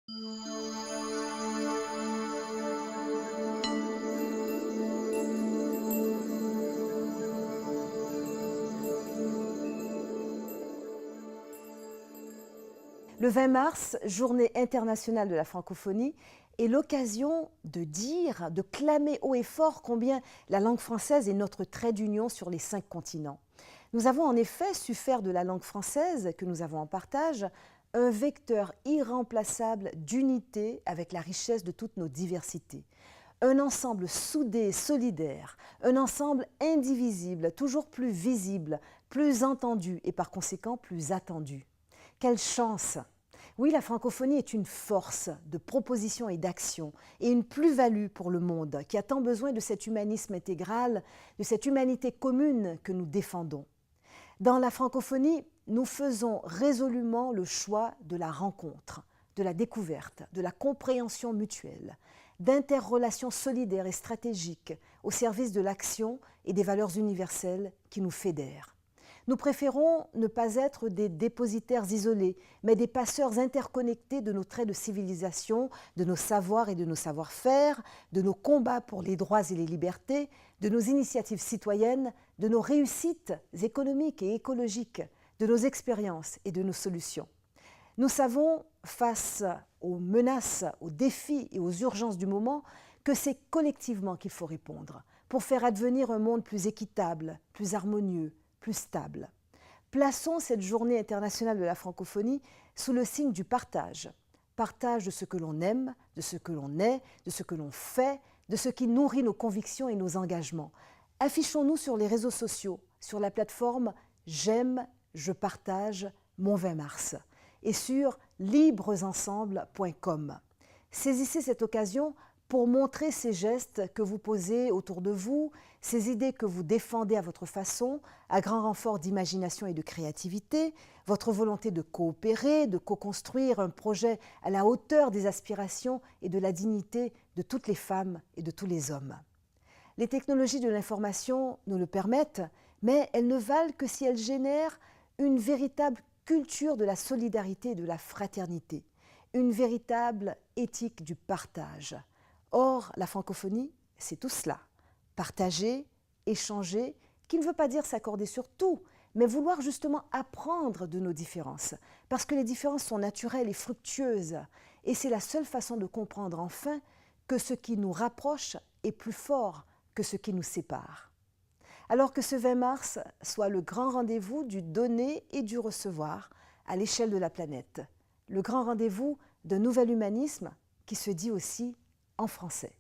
Le 20 mars, Journée internationale de la francophonie, est l'occasion de dire, de clamer haut et fort combien la langue française est notre trait d'union sur les 5 continents. Nous avons en effet su faire de la langue française, que nous avons en partage, un vecteur irremplaçable d'unité avec la richesse de toutes nos diversités. Un ensemble soudé et solidaire, un ensemble indivisible, toujours plus visible, plus entendu et par conséquent plus attendu. Quelle chance! Oui, la francophonie est une force de proposition et d'action et une plus-value pour le monde qui a tant besoin de cet humanisme intégral, de cette humanité commune que nous défendons. Dans la francophonie, nous faisons résolument le choix de la rencontre, de la découverte, de la compréhension mutuelle, d'interrelations solidaires et stratégiques au service de l'action et des valeurs universelles qui nous fédèrent. Nous préférons ne pas être des dépositaires isolés, mais des passeurs interconnectés de nos traits de civilisation, de nos savoirs et de nos savoir-faire, de nos combats pour les droits et les libertés, de nos initiatives citoyennes, de nos réussites économiques et écologiques, de nos expériences et de nos solutions. Nous savons, face aux menaces, aux défis et aux urgences du moment, que c'est collectivement qu'il faut répondre pour faire advenir un monde plus équitable, plus harmonieux, plus stable. Plaçons cette journée internationale de la francophonie sous le signe du partage. Partage de ce que l'on aime, de ce que l'on est, de ce que l'on fait, de ce qui nourrit nos convictions et nos engagements. Affichons-nous sur les réseaux sociaux, sur la plateforme J'aime, je partage mon 20 mars et sur libresensemble.com. Saisissez cette occasion pour montrer ces gestes que vous posez autour de vous, ces idées que vous défendez à votre façon, à grand renfort d'imagination et de créativité, votre volonté de coopérer, de co-construire un projet à la hauteur des aspirations et de la dignité de toutes les femmes et de tous les hommes. Les technologies de l'information nous le permettent, mais elles ne valent que si elles génèrent une véritable culture de la solidarité et de la fraternité, une véritable éthique du partage. Or, la francophonie, c'est tout cela. Partager, échanger, qui ne veut pas dire s'accorder sur tout, mais vouloir justement apprendre de nos différences, parce que les différences sont naturelles et fructueuses, et c'est la seule façon de comprendre enfin que ce qui nous rapproche est plus fort que ce qui nous sépare. Alors que ce 20 mars soit le grand rendez-vous du donner et du recevoir à l'échelle de la planète, le grand rendez-vous d'un nouvel humanisme qui se dit aussi en français.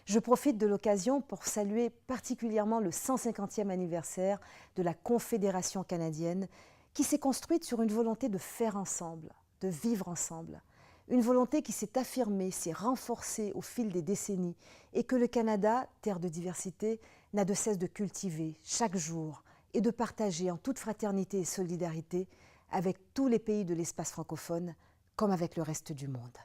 Je profite de l'occasion pour saluer particulièrement le 150e anniversaire de la Confédération canadienne qui s'est construite sur une volonté de faire ensemble, de vivre ensemble. Une volonté qui s'est affirmée, s'est renforcée au fil des décennies et que le Canada, terre de diversité, n'a de cesse de cultiver chaque jour et de partager en toute fraternité et solidarité avec tous les pays de l'espace francophone comme avec le reste du monde.